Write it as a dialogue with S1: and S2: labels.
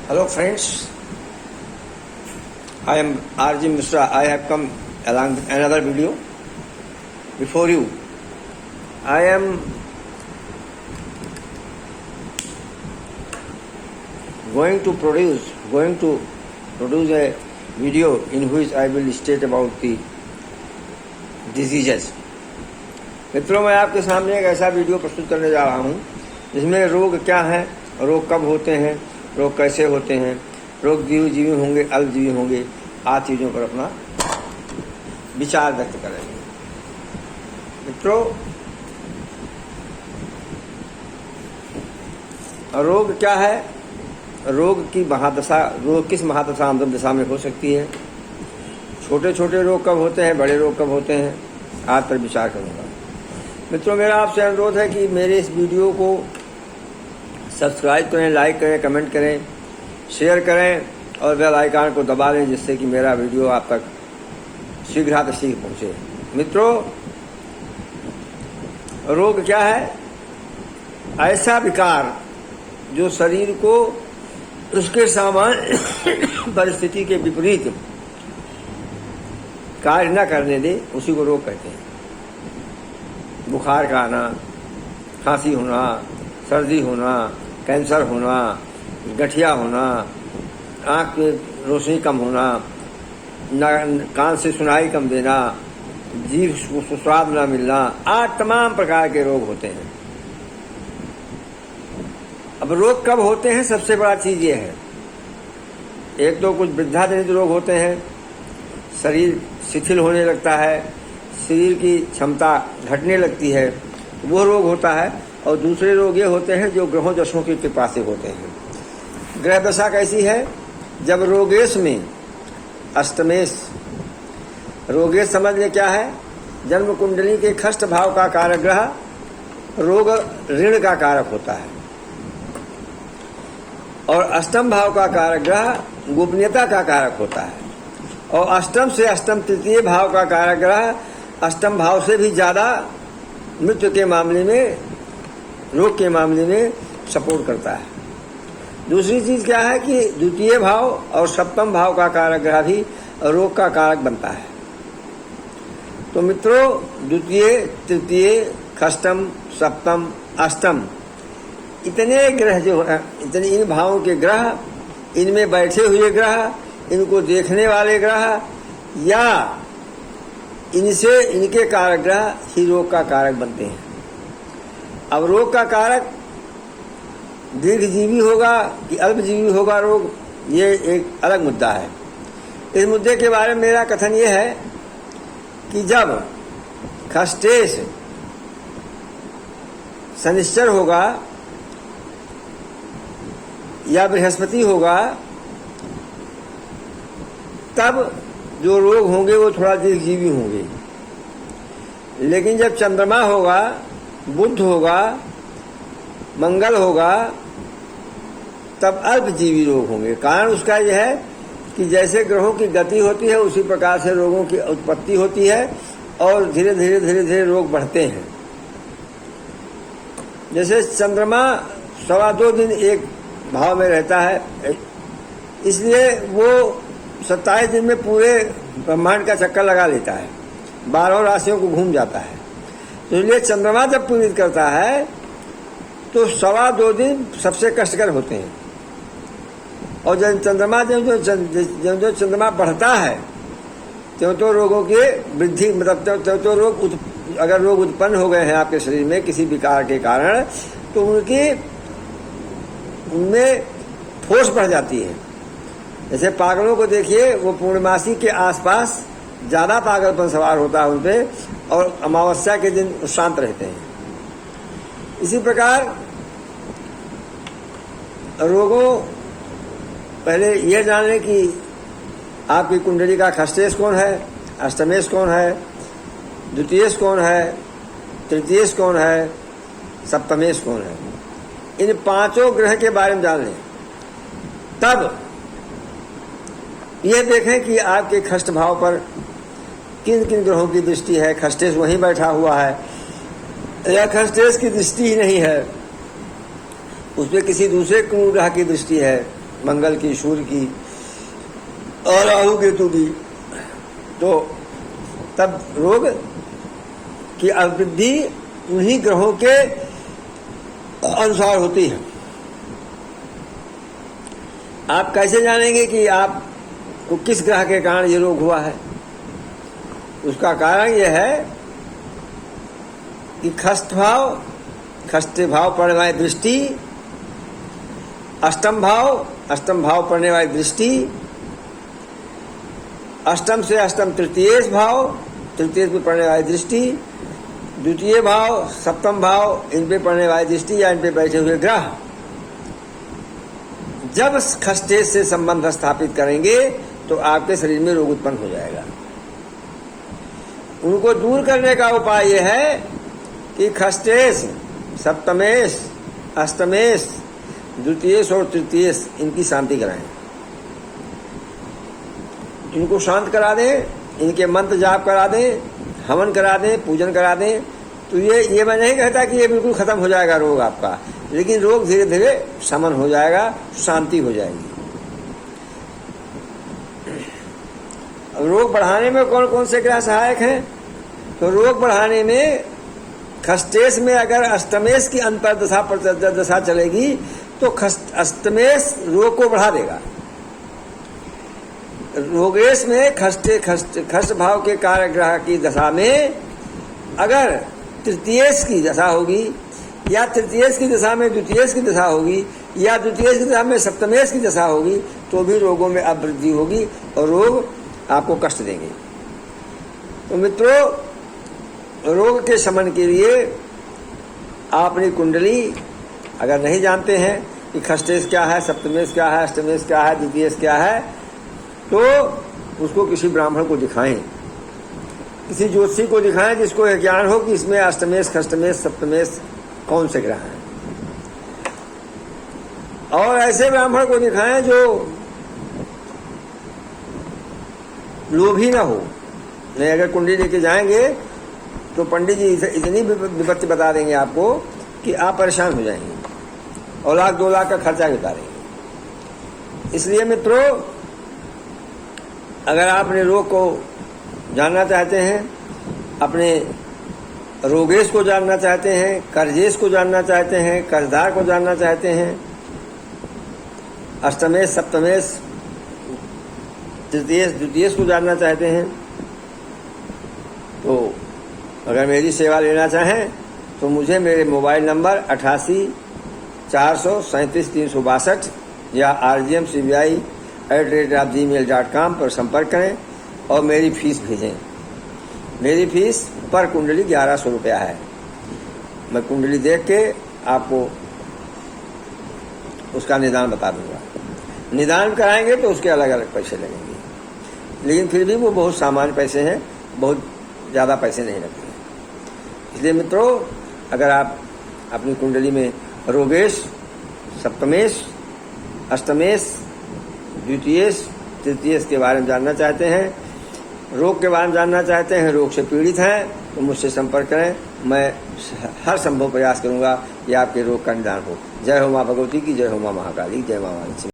S1: Hello friends, I am RJ Mishra. I have come along with another video before you. I am going to produce a video in which I will state about the diseases. मित्रों, मैं आपके सामने एक ऐसा video प्रस्तुत करने जा रहा हूँ जिसमें रोग क्या हैं, रोग कब होते हैं, रोग कैसे होते हैं, रोग जीवी होंगे, अल्पजीवी होंगे, आदि चीज़ों पर अपना विचार व्यक्त करेंगे। मित्रों, रोग क्या है, रोग की महादशा, रोग किस महादशा अंतिम दशा में हो सकती है, छोटे छोटे रोग कब होते हैं, बड़े रोग कब होते हैं, आज पर विचार करूँगा। मित्रों, मेरा आपसे अनुरोध है कि मेरे इस वीडियो को सब्सक्राइब करें, लाइक करें, कमेंट करें, शेयर करें और बेल आइकन को दबा लें जिससे कि मेरा वीडियो आप तक शीघ्र पहुँचे। मित्रों, रोग क्या है? ऐसा विकार जो शरीर को उसके सामान्य परिस्थिति के विपरीत कार्य न करने दे, उसी को रोग कहते हैं। बुखार का आना, खांसी होना, सर्दी होना, कैंसर होना, गठिया होना, आँख में रोशनी कम होना, कान से सुनाई कम देना, जीभ को स्वाद न मिलना, आज तमाम प्रकार के रोग होते हैं। अब रोग कब होते हैं, सबसे बड़ा चीज़ ये है, एक तो कुछ वृद्धाजनित रोग होते हैं, शरीर शिथिल होने लगता है, शरीर की क्षमता घटने लगती है, वो रोग होता है। और दूसरे रोग ये होते हैं जो ग्रहों दशों की कृपा से होते हैं। ग्रह दशा कैसी है? जब रोगेश में अष्टमेश, रोगेश समझ लें क्या है? जन्म कुंडली के खष्ट भाव का कारक ग्रह रोग ऋण का कारक होता है और अष्टम भाव का कारक ग्रह गोपनीयता का कारक होता है। और अष्टम से अष्टम तृतीय भाव का कारक ग्रह अष्टम भाव से भी ज़्यादा मृत्यु के मामले में, रोग के मामले में सपोर्ट करता है। दूसरी चीज़ क्या है कि द्वितीय भाव और सप्तम भाव का कारक ग्रह भी रोग का कारक बनता है। तो मित्रों, द्वितीय, तृतीय, खष्टम, सप्तम, अष्टम, इतने ग्रह जो है, इतने इन भावों के ग्रह, इनमें बैठे हुए ग्रह, इनको देखने वाले ग्रह या इनसे इनके कारक ग्रह ही रोग का कारक बनते हैं। अब रोग का कारक दीर्घजीवी होगा कि अल्पजीवी होगा रोग, ये एक अलग मुद्दा है। इस मुद्दे के बारे में मेरा कथन ये है कि जब खष्टेश शनिश्चर होगा या बृहस्पति होगा, तब जो रोग होंगे वो थोड़ा दीर्घजीवी होंगे। लेकिन जब चंद्रमा होगा, बुध होगा, मंगल होगा, तब अल्पजीवी रोग होंगे। कारण उसका यह है कि जैसे ग्रहों की गति होती है उसी प्रकार से रोगों की उत्पत्ति होती है और धीरे धीरे रोग बढ़ते हैं। जैसे चंद्रमा 2.25 दिन एक भाव में रहता है, इसलिए वो 27 दिन में पूरे ब्रह्मांड का चक्कर लगा लेता है, 12 राशियों को घूम जाता है। तो इसलिए चंद्रमा जब पीड़ित करता है तो 2.25 दिन सबसे कष्टकर होते हैं। और जब चंद्रमा जो चंद्रमा बढ़ता है त्यों तो रोगों की वृद्धि, मतलब तो रोग अगर रोग उत्पन्न हो गए हैं आपके शरीर में किसी विकार के कारण, तो उनमें फोर्स बढ़ जाती है। जैसे पागलों को देखिए, वो पूर्णमासी के आसपास ज़्यादा पागलपन सवार होता है उन पर, और अमावस्या के दिन शांत रहते हैं। इसी प्रकार रोगों, पहले यह जान लें कि आपकी कुंडली का खष्टेश कौन है, अष्टमेश कौन है, द्वितीयेश कौन है, तृतीयेश कौन है, सप्तमेश कौन है। इन पांचों ग्रह के बारे में जान लें, तब यह देखें कि आपके खष्ट भाव पर किन किन ग्रहों की दृष्टि है। खष्टेश वहीं बैठा हुआ है या खष्टेश की दृष्टि ही नहीं है, उसमें किसी दूसरे ग्रह की दृष्टि है, मंगल की, सूर्य की और राहु केतु की, तो तब रोग की अवृद्धि उन्हीं ग्रहों के अनुसार होती है। आप कैसे जानेंगे कि आपको किस ग्रह के कारण ये रोग हुआ है? उसका कारण यह है कि खष्टे भाव पड़ने वाली दृष्टि, अष्टम भाव पड़ने वाली दृष्टि, अष्टम से अष्टम तृतीय भाव में पड़ने वाली दृष्टि, द्वितीय भाव, सप्तम भाव, इन पे पड़ने वाली दृष्टि या इन पे बैठे हुए ग्रह जब खष्टे से संबंध स्थापित करेंगे तो आपके शरीर में रोग उत्पन्न हो जाएगा। उनको दूर करने का उपाय यह है कि खष्टेश, सप्तमेश, अष्टमेश, द्वितीयेश और तृतीयेश इनकी शांति कराएं, इनको शांत करा दें, इनके मंत्र जाप करा दें, हवन करा दें, पूजन करा दें। तो ये मैं नहीं कहता कि ये बिल्कुल खत्म हो जाएगा रोग आपका, लेकिन रोग धीरे धीरे शमन हो जाएगा, शांति हो जाएगी। अब रोग बढ़ाने में कौन कौन से ग्रह सहायक हैं? तो रोग बढ़ाने में खष्टेश में अगर अष्टमेश की अंतर्दशा चलेगी तो अष्टमेश रोग को बढ़ा देगा। रोगेश में खष्ट भाव के कारक ग्रह की दशा में अगर तृतीयेश की दशा होगी, या तृतीयेश की दशा में द्वितीयेश की दशा होगी, या द्वितीयेश की दशा में सप्तमेश की दशा होगी, तो भी रोगों में अवृद्धि होगी और रोग आपको कष्ट देंगे। तो मित्रों, रोग के शमन के लिए आप अपनी कुंडली अगर नहीं जानते हैं कि खष्टेश क्या है, सप्तमेश क्या है, अष्टमेश क्या है, द्वितीयेश क्या है, तो उसको किसी ब्राह्मण को दिखाएं, किसी ज्योतिषी को दिखाएं जिसको यह ज्ञान हो कि इसमें अष्टमेश, खष्टमेश, सप्तमेश कौन से ग्रह हैं। और ऐसे ब्राह्मण को दिखाएं जो लोभी ना हो। नहीं, अगर कुंडली लेके जाएंगे तो पंडित जी इतनी विपत्ति बता देंगे आपको कि आप परेशान हो जाएंगे और 1-2 लाख का खर्चा भी उतारेंगे। इसलिए मित्रों, अगर आप अपने रोग को जानना चाहते हैं, अपने रोगेश को जानना चाहते हैं, कर्जेश को जानना चाहते हैं, कर्जदार को जानना चाहते हैं, अष्टमेश, सप्तमेश, तृतीयेश, द्वितीयेश को जानना चाहते हैं, तो अगर मेरी सेवा लेना चाहें तो मुझे मेरे मोबाइल नंबर 88-400-37-362 या rgmcbi@gmail.com पर संपर्क करें और मेरी फीस भेजें। मेरी फीस पर कुंडली 1100 रुपया है। मैं कुंडली देख के आपको उसका निदान बता दूंगा। निदान कराएंगे तो उसके अलग अलग पैसे लगेंगे, लेकिन फिर भी वो बहुत सामान्य पैसे हैं, बहुत ज़्यादा पैसे नहीं लगते। इसलिए मित्रों, अगर आप अपनी कुंडली में रोगेश, सप्तमेश, अष्टमेश, द्वितीयेश, तृतीयेश के बारे में जानना चाहते हैं, रोग के बारे में जानना चाहते हैं, रोग से पीड़ित हैं, तो मुझसे संपर्क करें। मैं हर संभव प्रयास करूंगा कि आपके रोग का निदान हो। जय हो माँ भगवती की, जय हो माँ महाकाली, जय माँ वाणी।